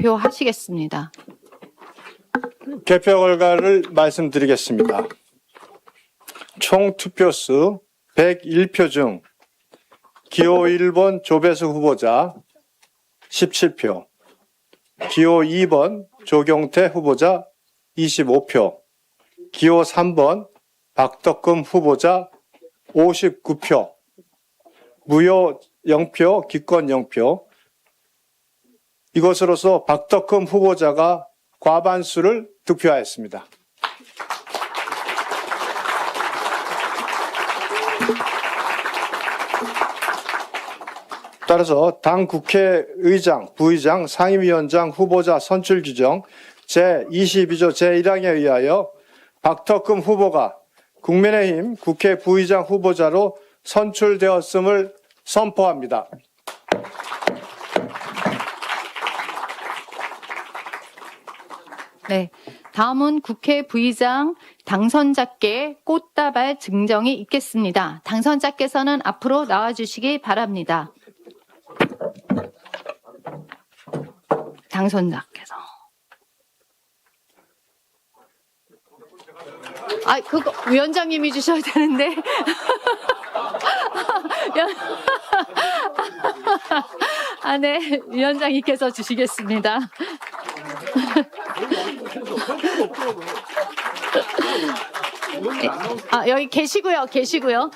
발표하시겠습니다. 개표 결과를 말씀드리겠습니다. 총 투표수 101표 중 기호 1번 조배수 후보자 17표, 기호 2번 조경태 후보자 25표, 기호 3번 박덕금 후보자 59표, 무효 0표, 기권 0표. 이것으로서 박덕금 후보자가 과반수를 득표하였습니다. 따라서 당 국회의장, 부의장, 상임위원장 후보자 선출 규정 제22조 제1항에 의하여 박덕금 후보가 국민의힘 국회 부의장 후보자로 선출되었음을 선포합니다. 네, 다음은 국회 부의장 당선자께 꽃다발 증정이 있겠습니다. 당선자께서는 앞으로 나와주시기 바랍니다. 당선자께서. 그거 위원장님이 주셔야 되는데. 네, 위원장님께서 주시겠습니다. 여기 계시고요.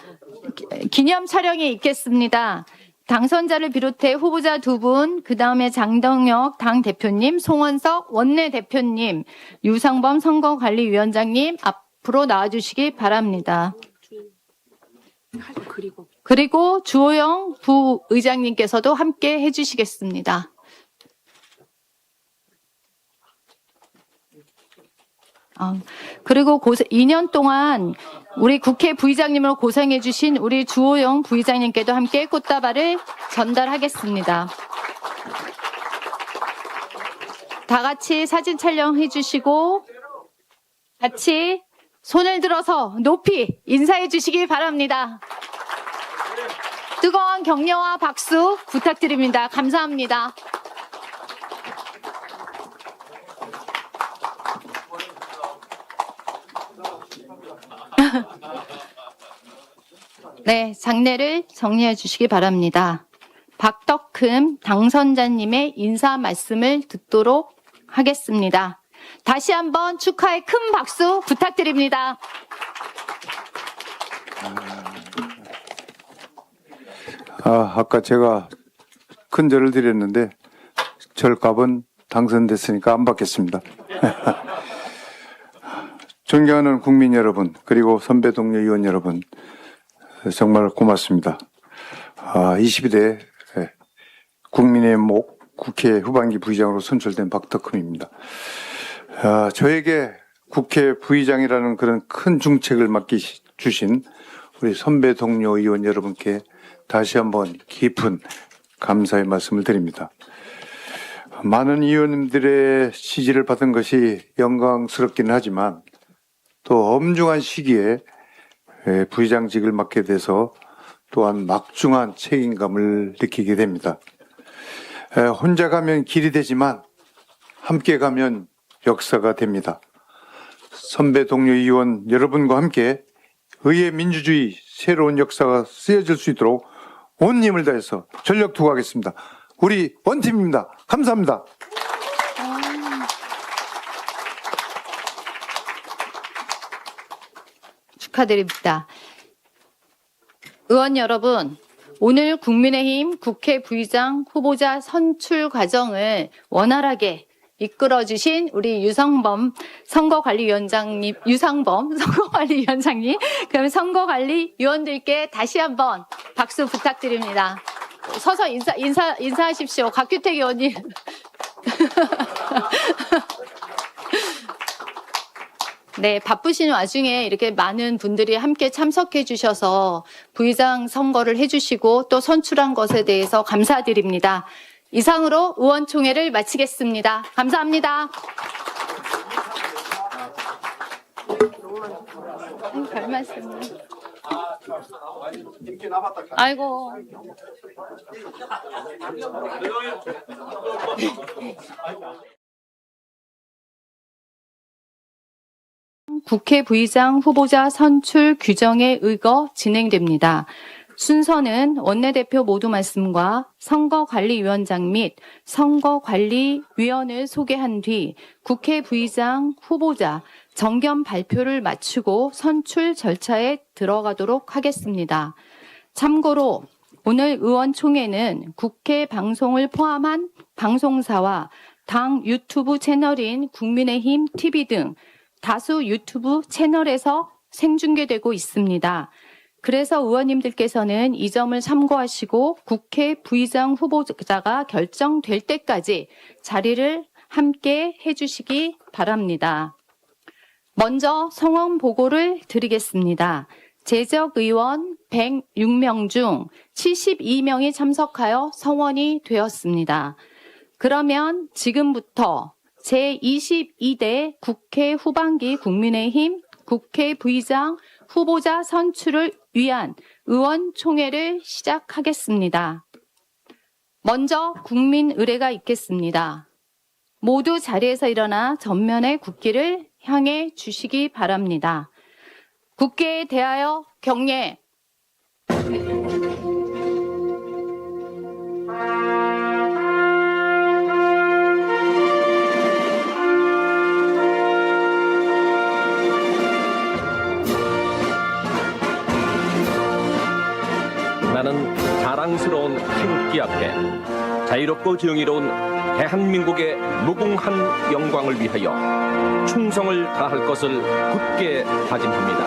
기념 촬영이 있겠습니다. 당선자를 비롯해 후보자 2분, 그 다음에 장덕혁 당대표님, 송원석 원내대표님, 유상범 선거관리위원장님 앞으로 나와주시기 바랍니다. 그리고 주호영 부의장님께서도 함께 해주시겠습니다. 그리고 2년 동안 우리 국회 부의장님으로 고생해주신 우리 주호영 부의장님께도 함께 꽃다발을 전달하겠습니다. 다 같이 사진 촬영해주시고 같이 손을 들어서 높이 인사해 주시기 바랍니다. 뜨거운 격려와 박수 부탁드립니다. 감사합니다. 네, 장례를 정리해 주시기 바랍니다. 박덕금 당선자님의 인사 말씀을 듣도록 하겠습니다. 다시 한번 축하의 큰 박수 부탁드립니다. 아까 제가 큰 절을 드렸는데 절값은 당선됐으니까 안 받겠습니다. 존경하는 국민 여러분, 그리고 선배 동료 의원 여러분, 정말 고맙습니다. 22대 국민의 목 국회 후반기 부의장으로 선출된 박덕금입니다. 저에게 국회 부의장이라는 그런 큰 중책을 맡겨주신 우리 선배 동료 의원 여러분께 다시 한번 깊은 감사의 말씀을 드립니다. 많은 의원님들의 지지를 받은 것이 영광스럽기는 하지만 또 엄중한 시기에 부의장직을 맡게 돼서 또한 막중한 책임감을 느끼게 됩니다. 혼자 가면 길이 되지만 함께 가면 역사가 됩니다. 선배 동료 의원 여러분과 함께 의회 민주주의 새로운 역사가 쓰여질 수 있도록 온 힘을 다해서 전력 투구하겠습니다. 우리 원팀입니다. 감사합니다. 축하드립니다. 의원 여러분, 오늘 국민의힘 국회 부의장 후보자 선출 과정을 원활하게 이끌어주신 우리 유상범 선거관리위원장님, 그다음에 선거관리위원들께 다시 한번 박수 부탁드립니다. 서서 인사하십시오. 곽규택 의원님. 네, 바쁘신 와중에 이렇게 많은 분들이 함께 참석해 주셔서 부의장 선거를 해주시고 또 선출한 것에 대해서 감사드립니다. 이상으로 의원총회를 마치겠습니다. 감사합니다. 별 말씀을. 아이고. 국회 부의장 후보자 선출 규정에 의거 진행됩니다. 순서는 원내대표 모두 말씀과 선거관리위원장 및 선거관리위원을 소개한 뒤 국회 부의장 후보자 정견 발표를 마치고 선출 절차에 들어가도록 하겠습니다. 참고로 오늘 의원총회는 국회 방송을 포함한 방송사와 당 유튜브 채널인 국민의힘 TV 등 다수 유튜브 채널에서 생중계되고 있습니다. 그래서 의원님들께서는 이 점을 참고하시고 국회 부의장 후보자가 결정될 때까지 자리를 함께 해주시기 바랍니다. 먼저 성원 보고를 드리겠습니다. 재적 의원 106명 중 72명이 참석하여 성원이 되었습니다. 그러면 지금부터 제22대 국회 후반기 국민의힘 국회 부의장 후보자 선출을 위한 의원총회를 시작하겠습니다. 먼저 국민의례가 있겠습니다. 모두 자리에서 일어나 전면의 국기를 향해 주시기 바랍니다. 국회에 대하여 경례. 나는 자랑스러운 태극기 앞에 자유롭고 정의로운 대한민국의 무궁한 영광을 위하여 충성을 다할 것을 굳게 다짐합니다.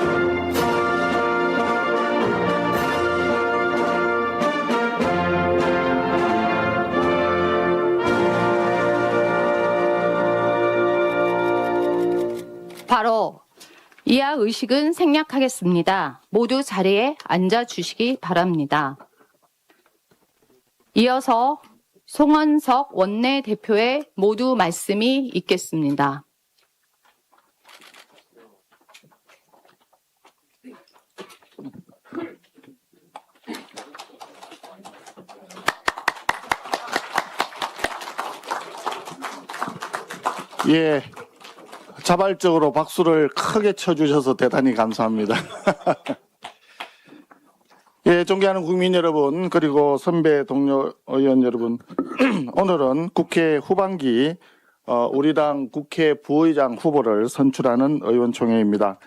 바로 이하 의식은 생략하겠습니다. 모두 자리에 앉아주시기 바랍니다. 이어서 송원석 원내대표의 모두 말씀이 있겠습니다. 예, 자발적으로 박수를 크게 쳐주셔서 대단히 감사합니다. 예, 존경하는 국민 여러분, 그리고 선배 동료 의원 여러분, 오늘은 국회 후반기 우리 당 국회 부의장 후보를 선출하는 의원총회입니다.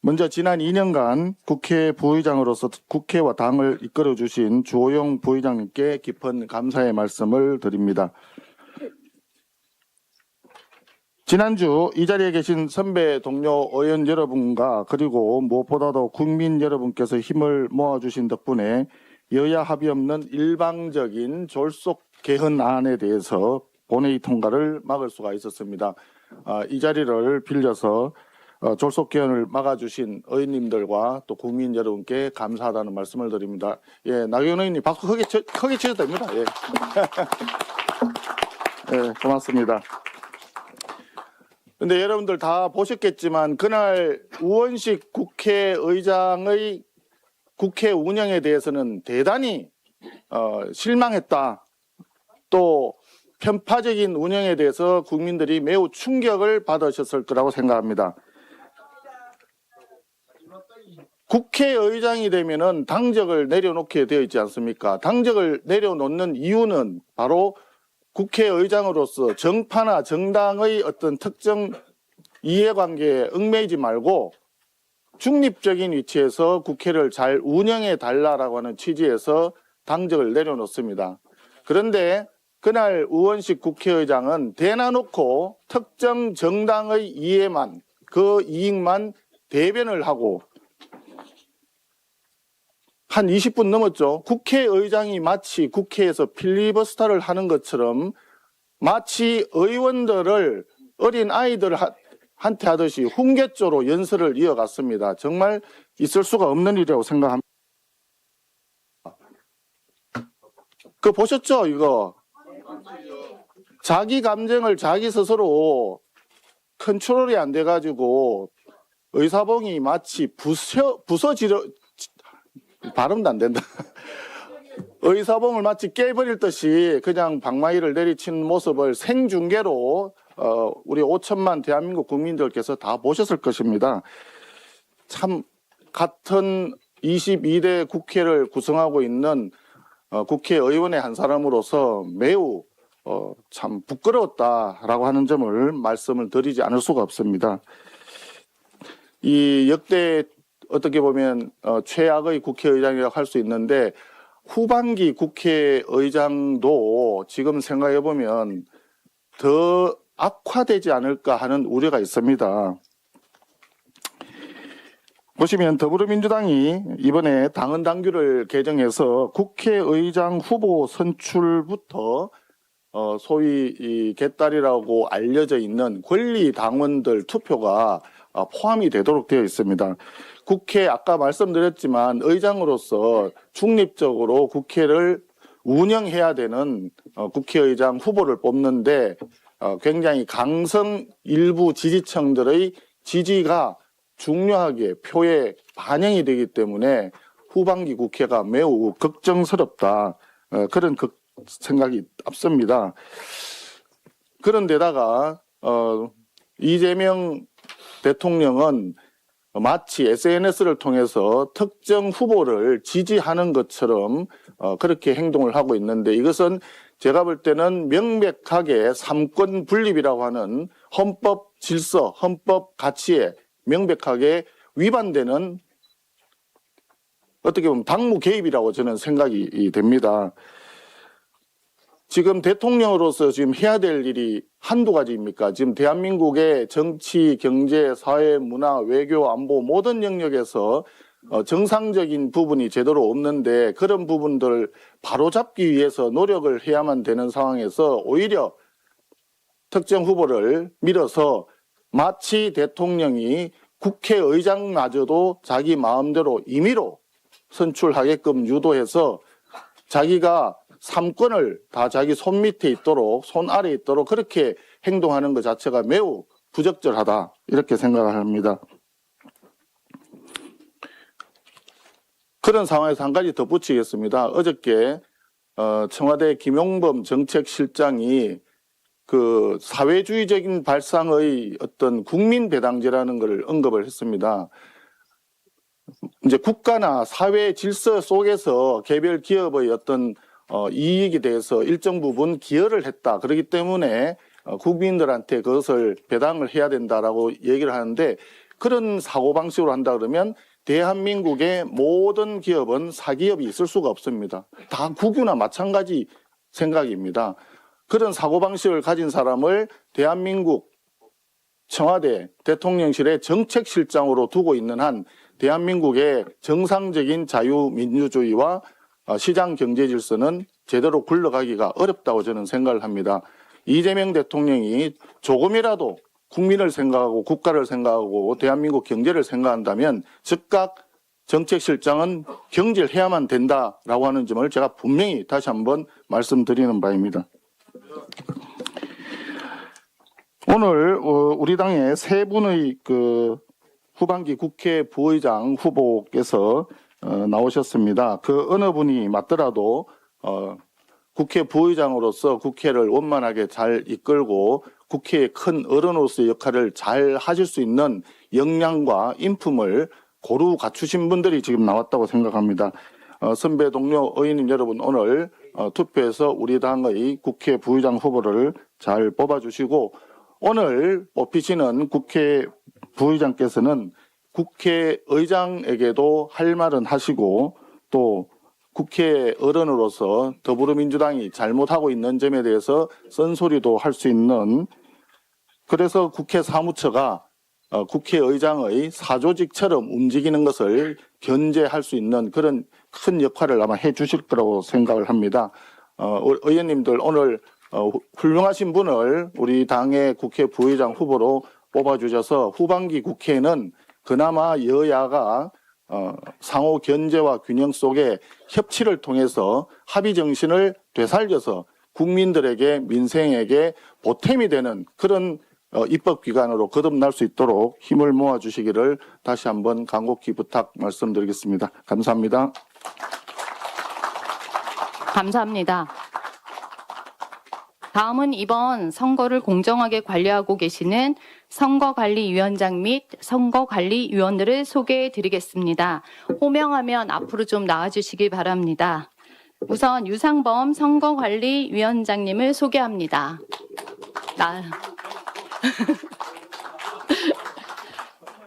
먼저 지난 2년간 국회 부의장으로서 국회와 당을 이끌어 주신 주호영 부의장님께 깊은 감사의 말씀을 드립니다. 지난주 이 자리에 계신 선배 동료 의원 여러분과 그리고 무엇보다도 국민 여러분께서 힘을 모아주신 덕분에 여야 합의 없는 일방적인 졸속 개헌안에 대해서 본회의 통과를 막을 수가 있었습니다. 이 자리를 빌려서 졸속 개헌을 막아주신 의원님들과 또 국민 여러분께 감사하다는 말씀을 드립니다. 예, 나경원 의원님 박수 크게 쳐도 됩니다. 예. 예, 고맙습니다. 근데 여러분들 다 보셨겠지만 그날 우원식 국회의장의 국회 운영에 대해서는 대단히 실망했다. 또 편파적인 운영에 대해서 국민들이 매우 충격을 받으셨을 거라고 생각합니다. 국회의장이 되면은 당적을 내려놓게 되어 있지 않습니까? 당적을 내려놓는 이유는 바로 국회의장으로서 정파나 정당의 어떤 특정 이해관계에 얽매이지 말고 중립적인 위치에서 국회를 잘 운영해 달라라고 하는 취지에서 당적을 내려놓습니다. 그런데 그날 우원식 국회의장은 대놔놓고 특정 정당의 이해만, 그 이익만 대변을 하고 한 20분 넘었죠. 국회의장이 마치 국회에서 필리버스터를 하는 것처럼 마치 의원들을 어린 아이들한테 하듯이 훈계조로 연설을 이어갔습니다. 정말 있을 수가 없는 일이라고 생각합니다. 그거 보셨죠? 이거. 자기 감정을 자기 스스로 컨트롤이 안 돼가지고 의사봉이 마치 부서지려 발음도 안 된다. 의사봉을 마치 깨버릴 듯이 그냥 방망이를 내리치는 모습을 생중계로 우리 5천만 대한민국 국민들께서 다 보셨을 것입니다. 참 같은 22대 국회를 구성하고 있는 국회의원의 한 사람으로서 매우 참 부끄러웠다라고 하는 점을 말씀을 드리지 않을 수가 없습니다. 이 역대 어떻게 보면 최악의 국회의장이라고 할 수 있는데 후반기 국회의장도 지금 생각해 보면 더 악화되지 않을까 하는 우려가 있습니다. 보시면 더불어민주당이 이번에 당헌 당규를 개정해서 국회의장 후보 선출부터 소위 이 개딸이라고 알려져 있는 권리 당원들 투표가 포함이 되도록 되어 있습니다. 국회 아까 말씀드렸지만 의장으로서 중립적으로 국회를 운영해야 되는 국회의장 후보를 뽑는데 굉장히 강성 일부 지지층들의 지지가 중요하게 표에 반영이 되기 때문에 후반기 국회가 매우 걱정스럽다. 그런 생각이 앞섭니다. 그런데다가 이재명 대통령은 마치 SNS를 통해서 특정 후보를 지지하는 것처럼 그렇게 행동을 하고 있는데 이것은 제가 볼 때는 명백하게 삼권 분립이라고 하는 헌법 질서, 헌법 가치에 명백하게 위반되는 어떻게 보면 당무 개입이라고 저는 생각이 됩니다. 지금 대통령으로서 지금 해야 될 일이 한두 가지입니까? 지금 대한민국의 정치, 경제, 사회, 문화, 외교, 안보 모든 영역에서 정상적인 부분이 제대로 없는데 그런 부분들을 바로잡기 위해서 노력을 해야만 되는 상황에서 오히려 특정 후보를 밀어서 마치 대통령이 국회의장마저도 자기 마음대로 임의로 선출하게끔 유도해서 자기가 삼권을 다 자기 손 밑에 있도록 손 아래에 있도록 그렇게 행동하는 것 자체가 매우 부적절하다 이렇게 생각을 합니다. 그런 상황에서 한 가지 덧붙이겠습니다. 어저께 청와대 김용범 정책실장이 그 사회주의적인 발상의 어떤 국민배당제라는 것을 언급을 했습니다. 이제 국가나 사회 질서 속에서 개별 기업의 어떤 이익에 대해서 일정 부분 기여를 했다. 그렇기 때문에 국민들한테 그것을 배당을 해야 된다라고 얘기를 하는데 그런 사고방식으로 한다 그러면 대한민국의 모든 기업은 사기업이 있을 수가 없습니다. 다 국유나 마찬가지 생각입니다. 그런 사고방식을 가진 사람을 대한민국 청와대 대통령실의 정책실장으로 두고 있는 한 대한민국의 정상적인 자유민주주의와 시장 경제 질서는 제대로 굴러가기가 어렵다고 저는 생각을 합니다. 이재명 대통령이 조금이라도 국민을 생각하고 국가를 생각하고 대한민국 경제를 생각한다면 즉각 정책실장은 경질을 해야만 된다라고 하는 점을 제가 분명히 다시 한번 말씀드리는 바입니다. 오늘 우리 당의 세 분의 그 후반기 국회 부의장 후보께서 나오셨습니다. 그 어느 분이 맞더라도 국회 부의장으로서 국회를 원만하게 잘 이끌고 국회의 큰 어른으로서의 역할을 잘 하실 수 있는 역량과 인품을 고루 갖추신 분들이 지금 나왔다고 생각합니다. 선배 동료 의원님 여러분 오늘 투표해서 우리 당의 국회 부의장 후보를 잘 뽑아주시고 오늘 뽑히시는 국회 부의장께서는 국회의장에게도 할 말은 하시고 또 국회 어른으로서 더불어민주당이 잘못하고 있는 점에 대해서 쓴소리도 할 수 있는 그래서 국회 사무처가 국회의장의 사조직처럼 움직이는 것을 견제할 수 있는 그런 큰 역할을 아마 해 주실 거라고 생각을 합니다. 의원님들 오늘 훌륭하신 분을 우리 당의 국회 부의장 후보로 뽑아주셔서 후반기 국회에는 그나마 여야가 상호 견제와 균형 속에 협치를 통해서 합의 정신을 되살려서 국민들에게 민생에게 보탬이 되는 그런 입법기관으로 거듭날 수 있도록 힘을 모아주시기를 다시 한번 간곡히 부탁 말씀드리겠습니다. 감사합니다. 감사합니다. 다음은 이번 선거를 공정하게 관리하고 계시는 선거관리위원장 및 선거관리위원들을 소개해 드리겠습니다. 호명하면 앞으로 좀 나와주시기 바랍니다. 우선 유상범 선거관리위원장님을 소개합니다.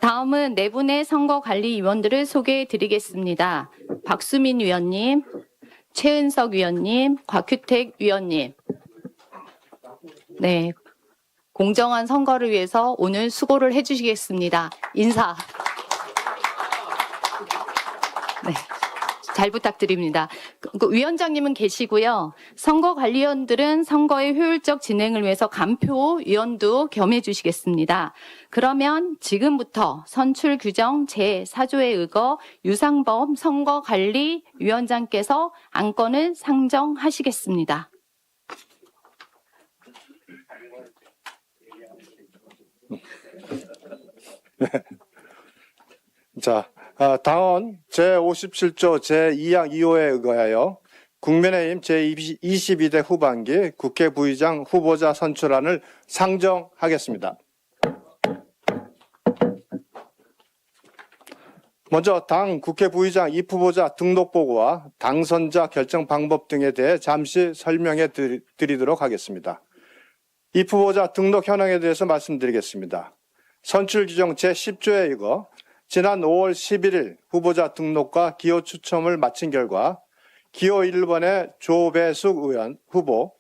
다음은 네 분의 선거관리위원들을 소개해 드리겠습니다. 박수민 위원님, 최은석 위원님, 곽규택 위원님. 네, 공정한 선거를 위해서 오늘 수고를 해주시겠습니다. 인사. 네, 잘 부탁드립니다. 위원장님은 계시고요. 선거관리위원들은 선거의 효율적 진행을 위해서 간표위원도 겸해 주시겠습니다. 그러면 지금부터 선출규정 제4조에 의거 유상범 선거관리위원장께서 안건을 상정하시겠습니다. 자, 당헌 제57조 제2항 2호에 의거하여 국민의힘 제22대 후반기 국회 부의장 후보자 선출안을 상정하겠습니다. 먼저 당 국회 부의장 입후보자 등록 보고와 당선자 결정 방법 등에 대해 잠시 설명해 드리도록 하겠습니다. 입후보자 등록 현황에 대해서 말씀드리겠습니다. 선출 규정 제10조에 의거 지난 5월 11일 후보자 등록과 기호 추첨을 마친 결과 기호 1번의 조배숙 의원 후보,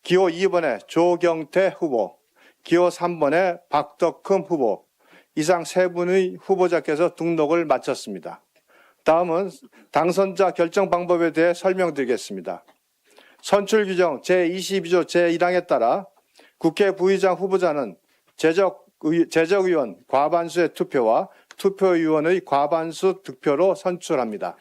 기호 2번의 조경태 후보, 기호 3번의 박덕흠 후보 이상 세 분의 후보자께서 등록을 마쳤습니다. 다음은 당선자 결정 방법에 대해 설명드리겠습니다. 선출 규정 제22조 제1항에 따라 국회 부의장 후보자는 제적의원 과반수의 투표와 투표위원의 과반수 득표로 선출합니다.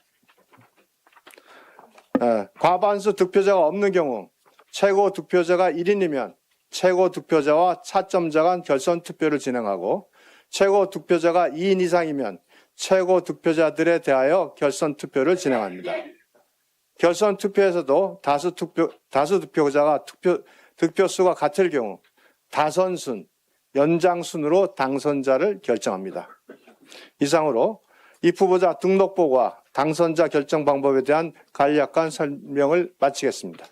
과반수 득표자가 없는 경우 최고 득표자가 1인이면 최고 득표자와 차점자 간 결선 투표를 진행하고 최고 득표자가 2인 이상이면 최고 득표자들에 대하여 결선 투표를 진행합니다. 결선 투표에서도 다수 득표자가 득표수가 같을 경우 다선순, 연장순으로 당선자를 결정합니다. 이상으로 입후보자 등록 보고와 당선자 결정 방법에 대한 간략한 설명을 마치겠습니다.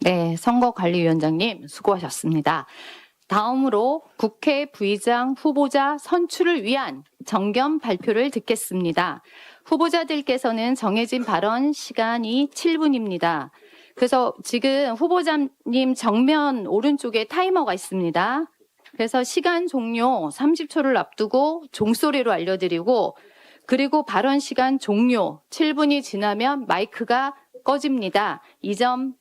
네, 선거관리위원장님 수고하셨습니다. 다음으로 국회 부의장 후보자 선출을 위한 정견 발표를 듣겠습니다. 후보자들께서는 정해진 발언 시간이 7분입니다. 그래서 지금 후보자님 정면 오른쪽에 타이머가 있습니다. 그래서 시간 종료 30초를 앞두고 종소리로 알려드리고 그리고 발언 시간 종료 7분이 지나면 마이크가 꺼집니다. 이 점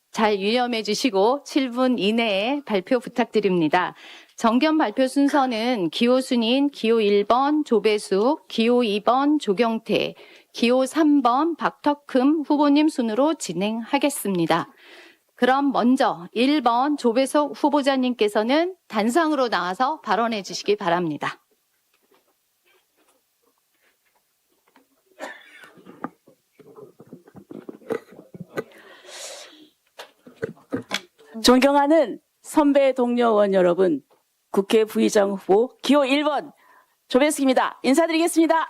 잘 유념해 주시고 7분 이내에 발표 부탁드립니다. 정견 발표 순서는 기호 순인 기호 1번 조배숙, 기호 2번 조경태, 기호 3번 박덕흠 후보님 순으로 진행하겠습니다. 그럼 먼저 1번 조배숙 후보자님께서는 단상으로 나와서 발언해 주시기 바랍니다. 존경하는 선배 동료 의원 여러분, 국회 부의장 후보 기호 1번 조배숙입니다. 인사드리겠습니다.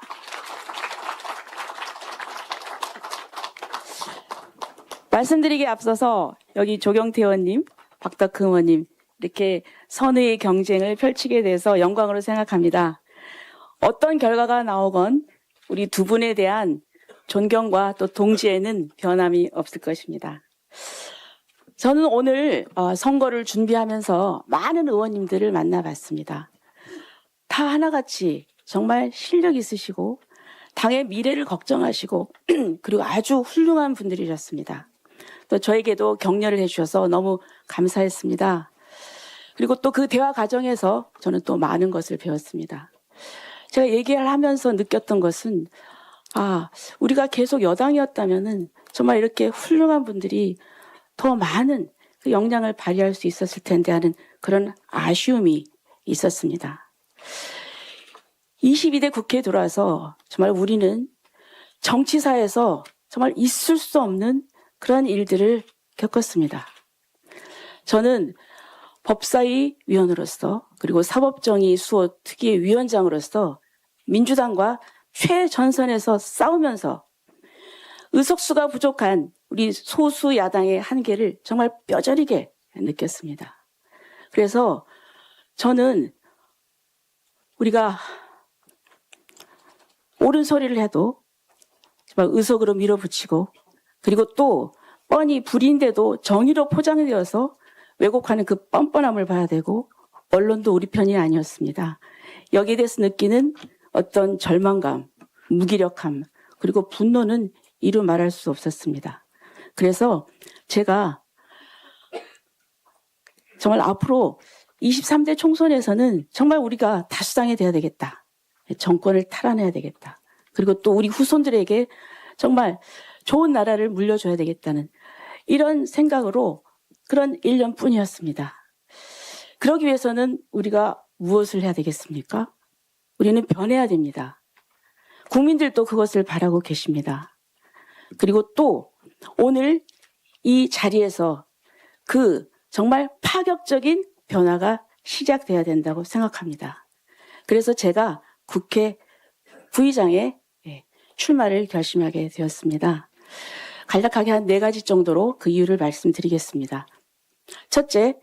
말씀드리기에 앞서서 여기 조경태 의원님, 박덕흠 의원님 이렇게 선의의 경쟁을 펼치게 돼서 영광으로 생각합니다. 어떤 결과가 나오건 우리 두 분에 대한 존경과 또 동지에는 변함이 없을 것입니다. 저는 오늘 선거를 준비하면서 많은 의원님들을 만나봤습니다. 다 하나같이 정말 실력 있으시고 당의 미래를 걱정하시고 그리고 아주 훌륭한 분들이셨습니다. 또 저에게도 격려를 해주셔서 너무 감사했습니다. 그리고 또 그 대화 과정에서 저는 또 많은 것을 배웠습니다. 제가 얘기를 하면서 느꼈던 것은 우리가 계속 여당이었다면은 정말 이렇게 훌륭한 분들이 더 많은 그 역량을 발휘할 수 있었을 텐데 하는 그런 아쉬움이 있었습니다. 22대 국회에 들어와서 정말 우리는 정치사에서 정말 있을 수 없는 그런 일들을 겪었습니다. 저는 법사위 위원으로서 그리고 사법정의 수호 특위 위원장으로서 민주당과 최전선에서 싸우면서 의석수가 부족한 우리 소수 야당의 한계를 정말 뼈저리게 느꼈습니다. 그래서 저는 우리가 옳은 소리를 해도 정말 의석으로 밀어붙이고 그리고 또 뻔히 불의인데도 정의로 포장되어서 왜곡하는 그 뻔뻔함을 봐야 되고 언론도 우리 편이 아니었습니다. 여기에 대해서 느끼는 어떤 절망감, 무기력함 그리고 분노는 이루 말할 수 없었습니다. 그래서 제가 정말 앞으로 23대 총선에서는 정말 우리가 다수당이 돼야 되겠다. 정권을 탈환해야 되겠다. 그리고 또 우리 후손들에게 정말 좋은 나라를 물려줘야 되겠다는 이런 생각으로 그런 1년뿐이었습니다. 그러기 위해서는 우리가 무엇을 해야 되겠습니까? 우리는 변해야 됩니다. 국민들도 그것을 바라고 계십니다. 그리고 또 오늘 이 자리에서 그 정말 파격적인 변화가 시작돼야 된다고 생각합니다. 그래서 제가 국회 부의장에 출마를 결심하게 되었습니다. 간략하게 한 4가지 정도로 그 이유를 말씀드리겠습니다. 첫째,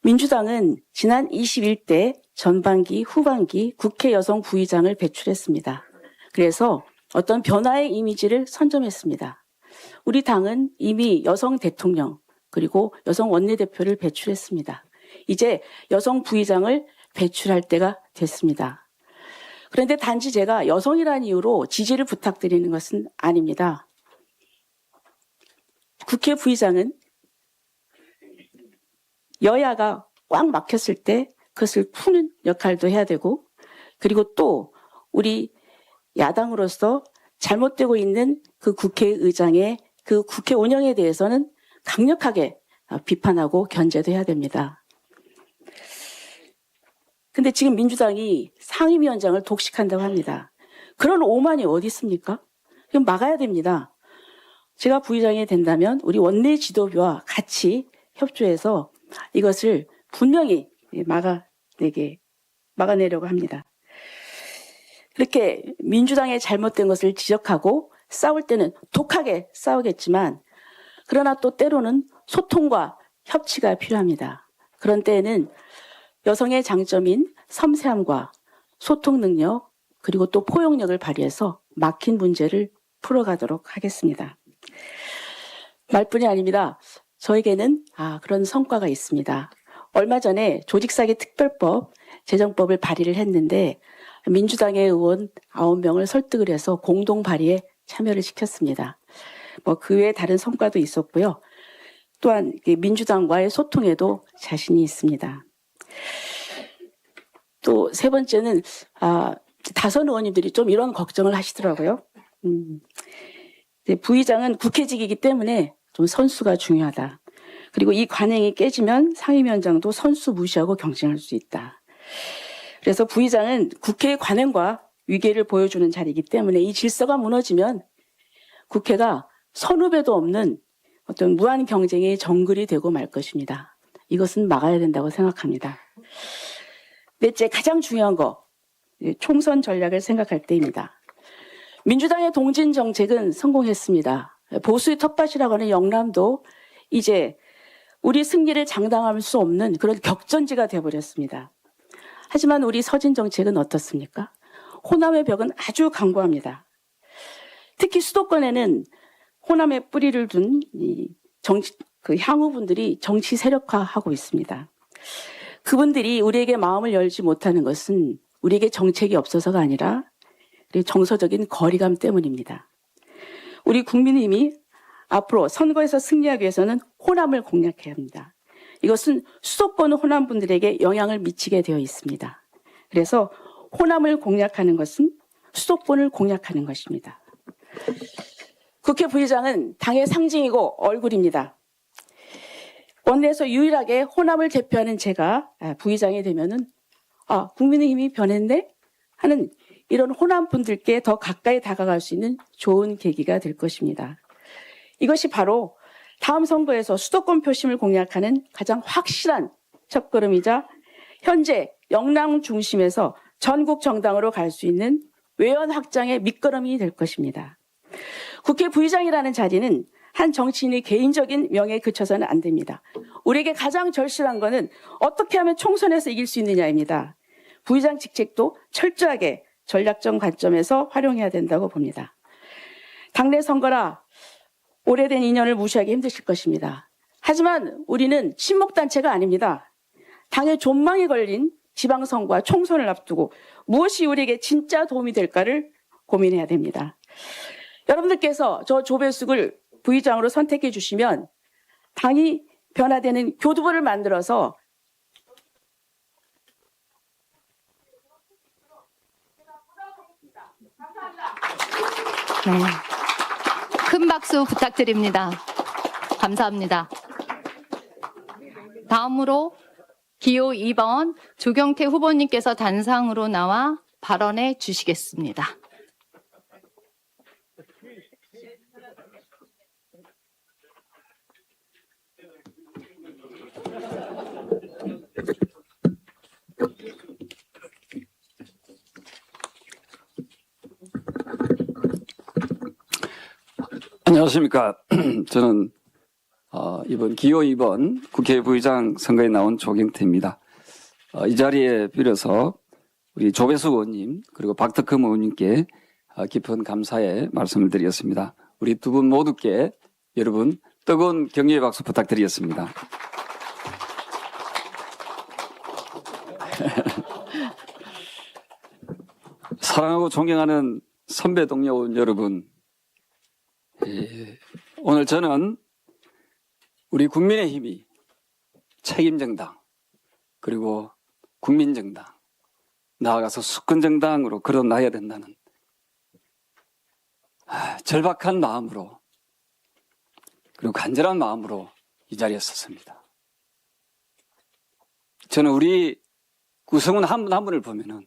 민주당은 지난 21대 전반기, 후반기 국회 여성 부의장을 배출했습니다. 그래서 어떤 변화의 이미지를 선점했습니다. 우리 당은 이미 여성 대통령 그리고 여성 원내대표를 배출했습니다. 이제 여성 부의장을 배출할 때가 됐습니다. 그런데 단지 제가 여성이라는 이유로 지지를 부탁드리는 것은 아닙니다. 국회 부의장은 여야가 꽉 막혔을 때 그것을 푸는 역할도 해야 되고 그리고 또 우리 야당으로서 잘못되고 있는 그 국회의장의 그 국회 운영에 대해서는 강력하게 비판하고 견제도 해야 됩니다. 근데 지금 민주당이 상임위원장을 독식한다고 합니다. 그런 오만이 어디 있습니까? 그럼 막아야 됩니다. 제가 부의장이 된다면 우리 원내 지도부와 같이 협조해서 이것을 분명히 막아내려고 합니다. 그렇게 민주당의 잘못된 것을 지적하고 싸울 때는 독하게 싸우겠지만 그러나 또 때로는 소통과 협치가 필요합니다. 그런 때에는 여성의 장점인 섬세함과 소통 능력 그리고 또 포용력을 발휘해서 막힌 문제를 풀어가도록 하겠습니다. 말뿐이 아닙니다. 저에게는 그런 성과가 있습니다. 얼마 전에 조직사기 특별법 제정법을 발의를 했는데 민주당의 의원 9명을 설득을 해서 공동 발의에 참여를 시켰습니다. 그 외에 다른 성과도 있었고요. 또한 민주당과의 소통에도 자신이 있습니다. 또 세 번째는 다선 의원님들이 좀 이런 걱정을 하시더라고요. 부의장은 국회직이기 때문에 좀 선수가 중요하다. 그리고 이 관행이 깨지면 상임위원장도 선수 무시하고 경쟁할 수 있다. 그래서 부의장은 국회의 관행과 위계를 보여주는 자리이기 때문에 이 질서가 무너지면 국회가 선후배도 없는 어떤 무한 경쟁의 정글이 되고 말 것입니다. 이것은 막아야 된다고 생각합니다. 넷째, 가장 중요한 거, 총선 전략을 생각할 때입니다. 민주당의 동진 정책은 성공했습니다. 보수의 텃밭이라고 하는 영남도 이제 우리 승리를 장담할 수 없는 그런 격전지가 되어버렸습니다. 하지만 우리 서진 정책은 어떻습니까? 호남의 벽은 아주 강고합니다. 특히 수도권에는 호남에 뿌리를 둔 향후분들이 정치 세력화하고 있습니다. 그분들이 우리에게 마음을 열지 못하는 것은 우리에게 정책이 없어서가 아니라 정서적인 거리감 때문입니다. 우리 국민의힘이 앞으로 선거에서 승리하기 위해서는 호남을 공략해야 합니다. 이것은 수도권 호남 분들에게 영향을 미치게 되어 있습니다. 그래서 호남을 공략하는 것은 수도권을 공략하는 것입니다. 국회 부의장은 당의 상징이고 얼굴입니다. 원내에서 유일하게 호남을 대표하는 제가 부의장이 되면은 국민의힘이 변했네 하는 이런 호남 분들께 더 가까이 다가갈 수 있는 좋은 계기가 될 것입니다. 이것이 바로 다음 선거에서 수도권 표심을 공략하는 가장 확실한 첫걸음이자 현재 영남 중심에서 전국 정당으로 갈 수 있는 외연 확장의 밑거름이 될 것입니다. 국회 부의장이라는 자리는 한 정치인의 개인적인 명예에 그쳐서는 안 됩니다. 우리에게 가장 절실한 것은 어떻게 하면 총선에서 이길 수 있느냐입니다. 부의장 직책도 철저하게 전략적 관점에서 활용해야 된다고 봅니다. 당내 선거라 오래된 인연을 무시하기 힘드실 것입니다. 하지만 우리는 친목단체가 아닙니다. 당의 존망이 걸린 지방선거와 총선을 앞두고 무엇이 우리에게 진짜 도움이 될까를 고민해야 됩니다. 여러분들께서 저 조배숙을 부의장으로 선택해 주시면 당이 변화되는 교두보를 만들어서 네. 큰 박수 부탁드립니다. 감사합니다. 다음으로 기호 2번 조경태 후보님께서 단상으로 나와 발언해 주시겠습니다. 안녕하십니까. 저는 이번 기호 2번 국회 부의장 선거에 나온 조경태입니다. 이 자리에 빌어서 우리 조배숙 의원님 그리고 박덕흠 의원님께 깊은 감사의 말씀을 드리겠습니다. 우리 두 분 모두께 여러분 뜨거운 격려의 박수 부탁드리겠습니다. 사랑하고 존경하는 선배 동료 여러분, 오늘 저는 우리 국민의힘이 책임정당 그리고 국민정당 나아가서 수권정당으로 걸어놔야 된다는 절박한 마음으로 그리고 간절한 마음으로 이 자리에 섰습니다. 저는 우리 구성원 한 분 한 분을 보면은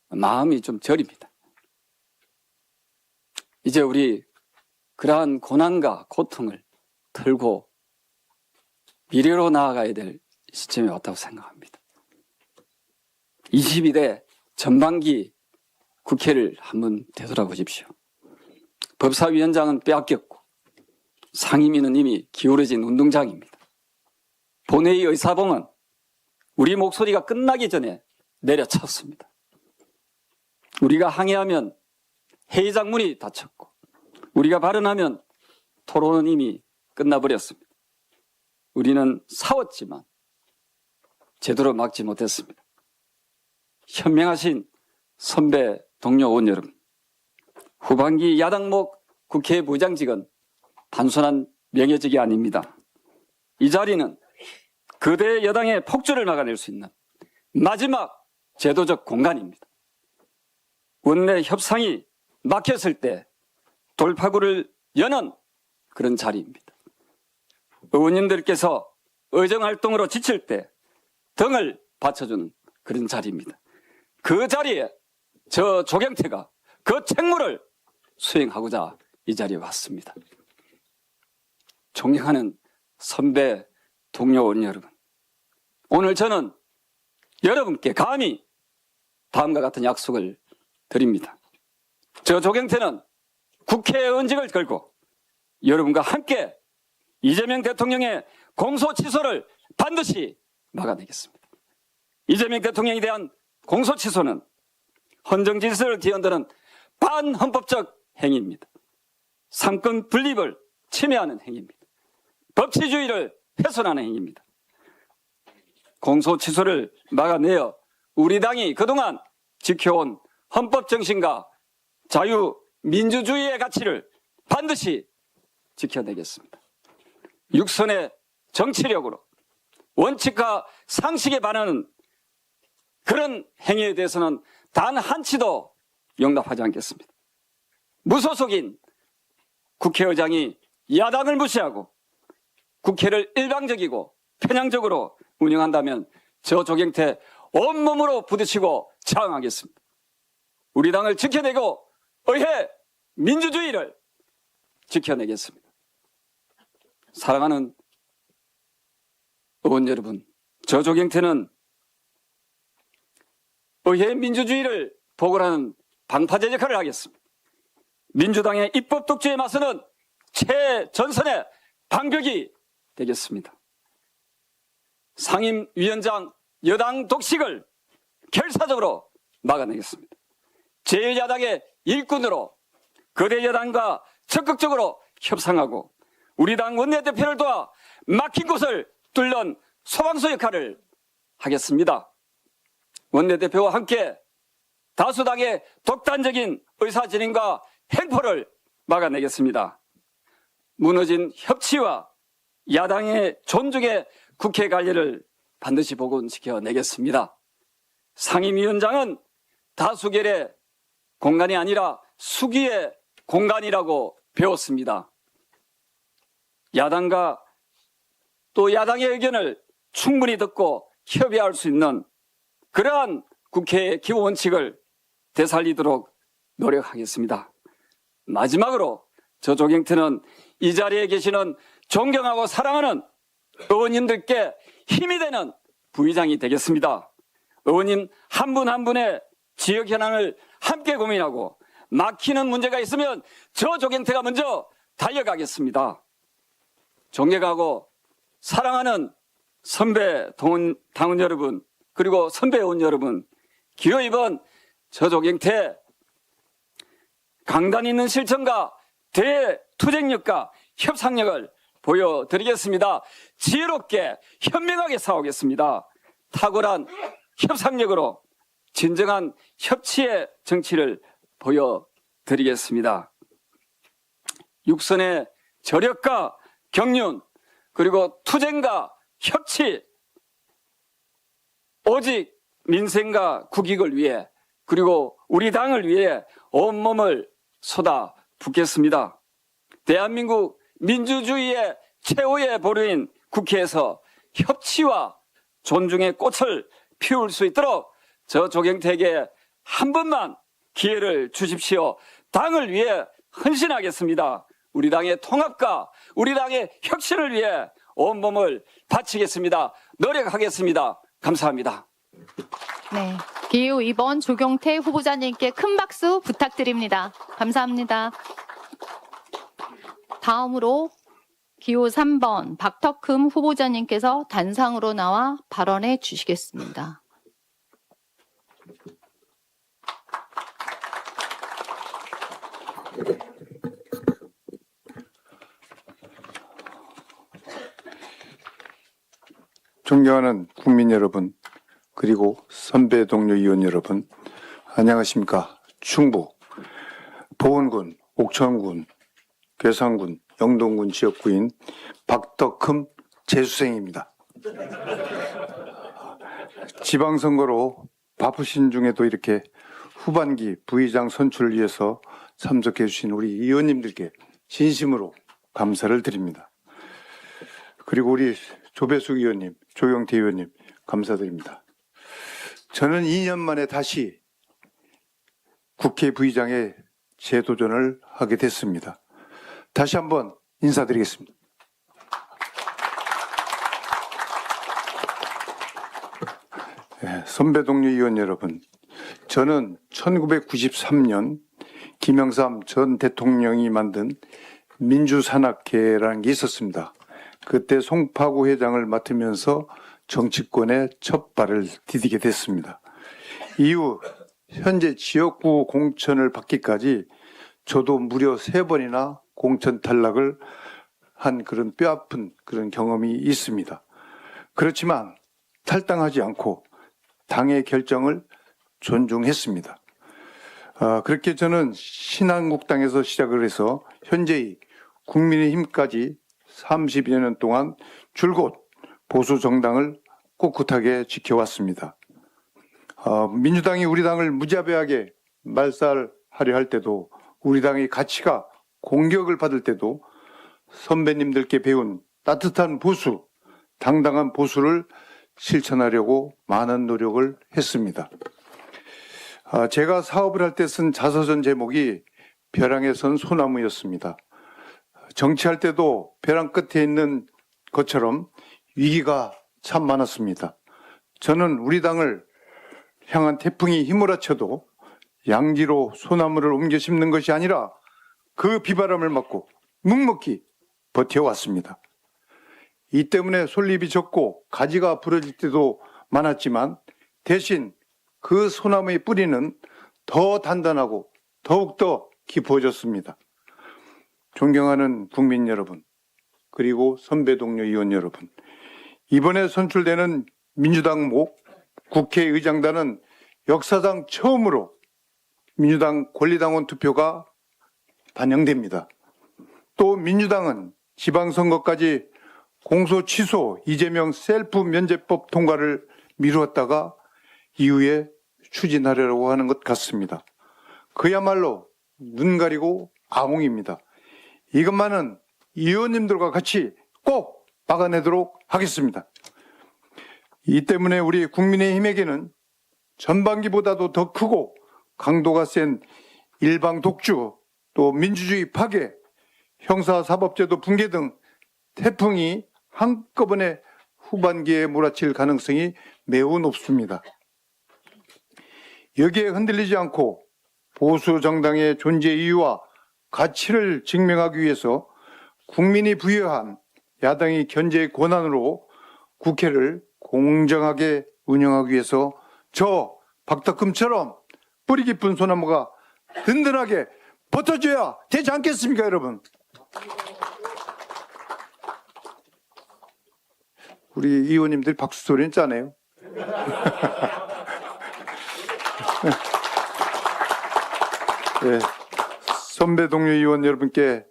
마음이 좀 저립니다. 이제 우리 그러한 고난과 고통을 털고 미래로 나아가야 될 시점이 왔다고 생각합니다. 22대 전반기 국회를 한번 되돌아보십시오. 법사위원장은 빼앗겼고 상임위는 이미 기울어진 운동장입니다. 본회의 의사봉은 우리 목소리가 끝나기 전에 내려쳤습니다. 우리가 항의하면 회의장 문이 닫혔고 우리가 발언하면 토론은 이미 끝나버렸습니다. 우리는 싸웠지만 제대로 막지 못했습니다. 현명하신 선배 동료 의원 여러분, 후반기 야당목 국회 부의장직은 단순한 명예직이 아닙니다. 이 자리는 거대 여당의 폭주를 막아낼 수 있는 마지막 제도적 공간입니다. 원내 협상이 막혔을 때 돌파구를 여는 그런 자리입니다. 의원님들께서 의정활동으로 지칠 때 등을 받쳐주는 그런 자리입니다. 그 자리에 저 조경태가 그 책무를 수행하고자 이 자리에 왔습니다. 존경하는 선배 동료 의원 여러분, 오늘 저는 여러분께 감히 다음과 같은 약속을 드립니다. 저 조경태는 국회의원직을 걸고 여러분과 함께 이재명 대통령의 공소 취소를 반드시 막아내겠습니다. 이재명 대통령에 대한 공소 취소는 헌정 질서를 뒤흔드는 반헌법적 행위입니다. 삼권 분립을 침해하는 행위입니다. 법치주의를 훼손하는 행위입니다. 공소 취소를 막아내어 우리 당이 그동안 지켜온 헌법 정신과 자유민주주의의 가치를 반드시 지켜내겠습니다. 육선의 정치력으로 원칙과 상식에 반하는 그런 행위에 대해서는 단 한치도 용납하지 않겠습니다. 무소속인 국회의장이 야당을 무시하고 국회를 일방적이고 편향적으로 운영한다면 저 조경태 온몸으로 부딪히고 저항하겠습니다. 우리 당을 지켜내고 의회 민주주의를 지켜내겠습니다. 사랑하는 의원 여러분, 저 조경태는 의회 민주주의를 보고하는 방파제 역할을 하겠습니다. 민주당의 입법 독주에 맞서는 최전선의 방벽이 되겠습니다. 상임위원장 여당 독식을 결사적으로 막아내겠습니다. 제1야당의 일꾼으로 거대 여당과 적극적으로 협상하고 우리 당 원내대표를 도와 막힌 곳을 뚫는 소방서 역할을 하겠습니다. 원내대표와 함께 다수당의 독단적인 의사진행과 횡포를 막아내겠습니다. 무너진 협치와 야당의 존중의 국회 관리를 반드시 복원시켜내겠습니다. 상임위원장은 다수결의 공간이 아니라 수기의 공간이라고 배웠습니다. 야당과 또 야당의 의견을 충분히 듣고 협의할 수 있는 그러한 국회의 기본원칙을 되살리도록 노력하겠습니다. 마지막으로 저 조경태는 이 자리에 계시는 존경하고 사랑하는 의원님들께 힘이 되는 부의장이 되겠습니다. 의원님 한 분 한 분의 지역 현안을 함께 고민하고 막히는 문제가 있으면 저 조경태가 먼저 달려가겠습니다. 존경하고 사랑하는 선배 당원 여러분, 그리고 선배 의원 여러분, 기호 2번 저 조경태 강단 있는 실천과 대투쟁력과 협상력을 보여드리겠습니다. 지혜롭게 현명하게 싸우겠습니다. 탁월한 협상력으로 진정한 협치의 정치를 보여드리겠습니다. 육선의 저력과 경륜, 그리고 투쟁과 협치, 오직 민생과 국익을 위해, 그리고 우리 당을 위해 온몸을 쏟아붓겠습니다. 대한민국 민주주의의 최후의 보루인 국회에서 협치와 존중의 꽃을 피울 수 있도록 저 조경태에게 한 번만 기회를 주십시오. 당을 위해 헌신하겠습니다. 우리 당의 통합과 우리 당의 혁신을 위해 온몸을 바치겠습니다. 노력하겠습니다. 감사합니다. 네. 기호 2번 조경태 후보자님께 큰 박수 부탁드립니다. 감사합니다. 다음으로 기호 3번 박덕흠 후보자님께서 단상으로 나와 발언해 주시겠습니다. 존경하는 국민 여러분, 그리고 선배 동료 의원 여러분, 안녕하십니까. 충북 보은군, 옥천군, 괴산군, 영동군 지역구인 박덕흠 재수생입니다. 지방선거로 바쁘신 중에도 이렇게 후반기 부의장 선출을 위해서 참석해 주신 우리 의원님들께 진심으로 감사를 드립니다. 그리고 우리 조배숙 의원님, 조경태 의원님 감사드립니다. 저는 2년 만에 다시 국회 부의장에 재도전을 하게 됐습니다. 다시 한번 인사드리겠습니다. 선배 동료 의원 여러분, 저는 1993년 김영삼 전 대통령이 만든 민주산악회라는 게 있었습니다. 그때 송파구 회장을 맡으면서 정치권에 첫 발을 디디게 됐습니다. 이후 현재 지역구 공천을 받기까지 저도 무려 3번이나 공천 탈락을 한 그런 뼈아픈 그런 경험이 있습니다. 그렇지만 탈당하지 않고 당의 결정을 존중했습니다. 그렇게 저는 신한국당에서 시작을 해서 현재의 국민의힘까지 30여 년 동안 줄곧 보수 정당을 꿋꿋하게 지켜왔습니다. 민주당이 우리 당을 무자비하게 말살하려 할 때도, 우리 당의 가치가 공격을 받을 때도 선배님들께 배운 따뜻한 보수, 당당한 보수를 실천하려고 많은 노력을 했습니다. 제가 사업을 할 때 쓴 자서전 제목이 벼랑에 선 소나무였습니다. 정치할 때도 벼랑 끝에 있는 것처럼 위기가 참 많았습니다. 저는 우리 당을 향한 태풍이 휘몰아쳐도 양지로 소나무를 옮겨 심는 것이 아니라 그 비바람을 맞고 묵묵히 버텨왔습니다. 이 때문에 솔잎이 적고 가지가 부러질 때도 많았지만 대신 그 소나무의 뿌리는 더 단단하고 더욱더 깊어졌습니다. 존경하는 국민 여러분, 그리고 선배 동료 의원 여러분, 이번에 선출되는 민주당 국회의장단은 역사상 처음으로 민주당 권리당원 투표가 반영됩니다. 또 민주당은 지방선거까지 공소 취소 이재명 셀프 면제법 통과를 미루었다가 이후에 추진하려고 하는 것 같습니다. 그야말로 눈 가리고 아웅입니다. 이것만은 의원님들과 같이 꼭 막아내도록 하겠습니다. 이 때문에 우리 국민의힘에게는 전반기보다도 더 크고 강도가 센 일방 독주, 또 민주주의 파괴, 형사사법제도 붕괴 등 태풍이 한꺼번에 후반기에 몰아칠 가능성이 매우 높습니다. 여기에 흔들리지 않고 보수 정당의 존재 이유와 가치를 증명하기 위해서 국민이 부여한 야당의 견제 권한으로 국회를 공정하게 운영하기 위해서 저 박덕흠처럼 뿌리 깊은 소나무가 든든하게 버텨줘야 되지 않겠습니까, 여러분? 우리 의원님들 박수 소리는 짜네요. 네, 선배 동료 의원 여러분께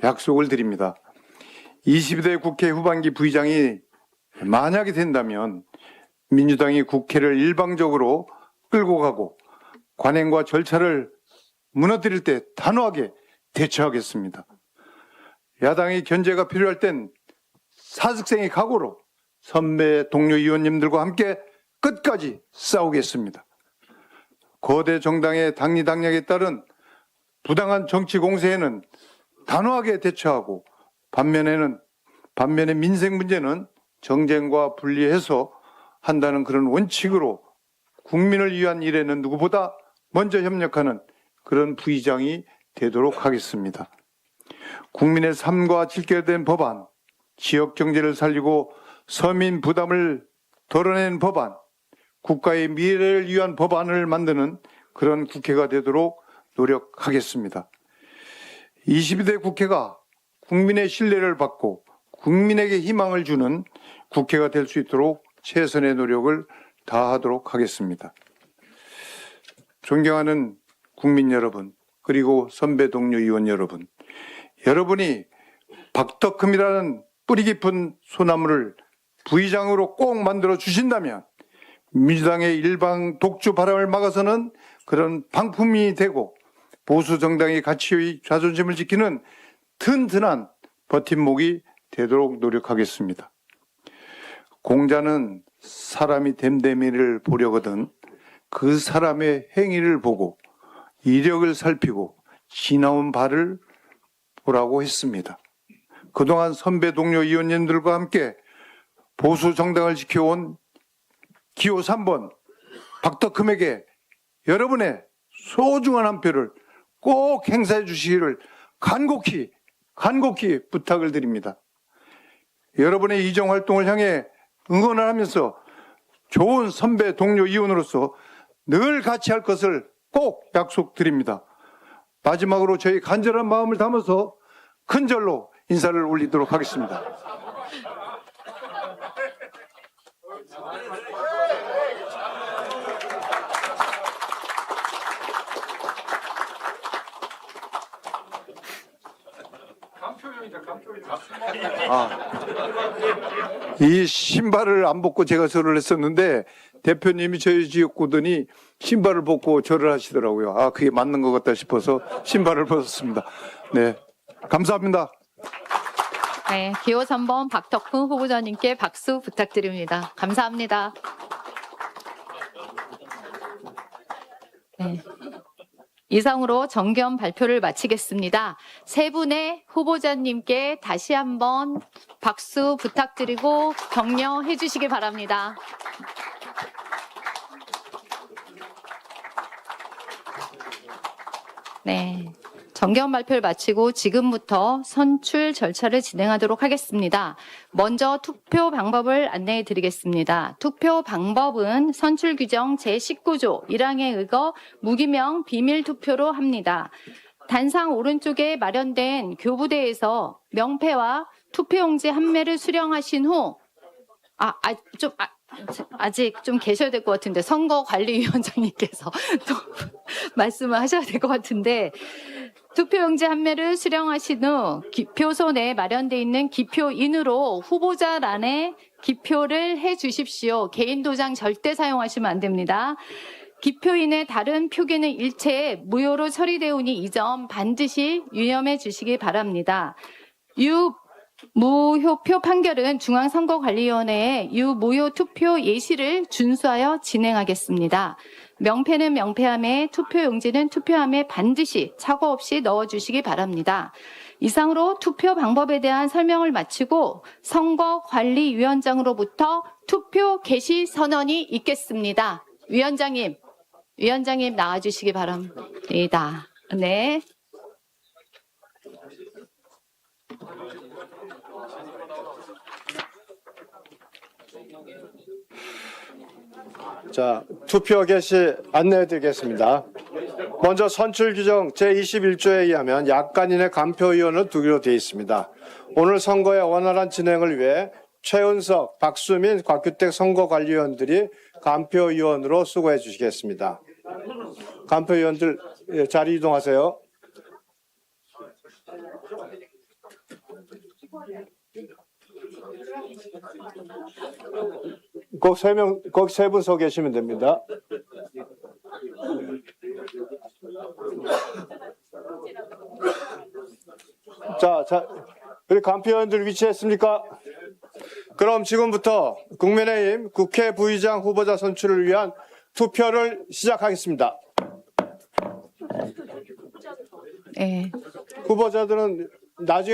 약속을 드립니다. 22대 국회 후반기 부의장이 만약에 된다면 민주당이 국회를 일방적으로 끌고 가고 관행과 절차를 무너뜨릴 때 단호하게 대처하겠습니다. 야당의 견제가 필요할 땐 사직생의 각오로 선배 동료 의원님들과 함께 끝까지 싸우겠습니다. 거대 정당의 당리당략에 따른 부당한 정치 공세에는 단호하게 대처하고 반면에 민생 문제는 정쟁과 분리해서 한다는 그런 원칙으로 국민을 위한 일에는 누구보다 먼저 협력하는 그런 부의장이 되도록 하겠습니다. 국민의 삶과 직결된 법안, 지역 경제를 살리고 서민 부담을 덜어낸 법안, 국가의 미래를 위한 법안을 만드는 그런 국회가 되도록 노력하겠습니다. 22대 국회가 국민의 신뢰를 받고 국민에게 희망을 주는 국회가 될 수 있도록 최선의 노력을 다하도록 하겠습니다. 존경하는 국민 여러분, 그리고 선배 동료 의원 여러분, 여러분이 박덕흠이라는 뿌리 깊은 소나무를 부의장으로 꼭 만들어 주신다면 민주당의 일방 독주 바람을 막아서는 그런 방품이 되고 보수 정당의 가치의 자존심을 지키는 튼튼한 버팀목이 되도록 노력하겠습니다. 공자는 사람이 됨됨이를 보려거든 그 사람의 행위를 보고 이력을 살피고 지나온 바를 보라고 했습니다. 그동안 선배 동료 의원님들과 함께 보수 정당을 지켜온 기호 3번 박덕흠에게 여러분의 소중한 한 표를 꼭 행사해 주시기를 간곡히 부탁을 드립니다. 여러분의 이정 활동을 향해 응원을 하면서 좋은 선배 동료 의원으로서 늘 같이 할 것을 꼭 약속드립니다. 마지막으로 저희 간절한 마음을 담아서 큰 절로 인사를 올리도록 하겠습니다. 이 신발을 안 벗고 제가 절을 했었는데 대표님이 저희 지역구더니 신발을 벗고 절을 하시더라고요. 아, 그게 맞는 것 같다 싶어서 신발을 벗었습니다. 네, 감사합니다. 네, 기호 3번 박덕흠 후보자님께 박수 부탁드립니다. 감사합니다. 네. 이상으로 정견 발표를 마치겠습니다. 세 분의 후보자님께 다시 한번 박수 부탁드리고 격려해 주시기 바랍니다. 네. 정견 발표를 마치고 지금부터 선출 절차를 진행하도록 하겠습니다. 먼저 투표 방법을 안내해 드리겠습니다. 투표 방법은 선출 규정 제19조 1항에 의거 무기명 비밀 투표로 합니다. 단상 오른쪽에 마련된 교부대에서 명패와 투표용지 한 매를 수령하신 후 아직 좀 계셔야 될 것 같은데 선거관리위원장님께서 또 말씀을 하셔야 될 것 같은데 투표용지 한 매를 수령하신 후 기표소에 마련돼 있는 기표인으로 후보자란에 기표를 해 주십시오. 개인 도장 절대 사용하시면 안 됩니다. 기표인의 다른 표기는 일체 무효로 처리되오니 이 점 반드시 유념해 주시기 바랍니다. 유무효표 판결은 중앙선거관리위원회의 유무효 투표 예시를 준수하여 진행하겠습니다. 명패는 명패함에 투표용지는 투표함에 반드시 착오 없이 넣어주시기 바랍니다. 이상으로 투표 방법에 대한 설명을 마치고 선거관리위원장으로부터 투표 개시 선언이 있겠습니다. 위원장님 나와주시기 바랍니다. 네. 자, 투표 개시 안내해 드리겠습니다. 먼저 선출 규정 제21조에 의하면 약간인의 간표위원을 두기로 되어 있습니다. 오늘 선거의 원활한 진행을 위해 최은석, 박수민, 곽규택 선거관리위원들이 간표위원으로 수고해 주시겠습니다. 간표위원들 자리 이동하세요. 거기 세 분 서 계시면 됩니다. 자, 우리 간표위원들 위치했습니까? 그럼 지금부터 국민의힘 국회 부의장 후보자 선출을 위한 투표를 시작하겠습니다. 네. 후보자들은 나중에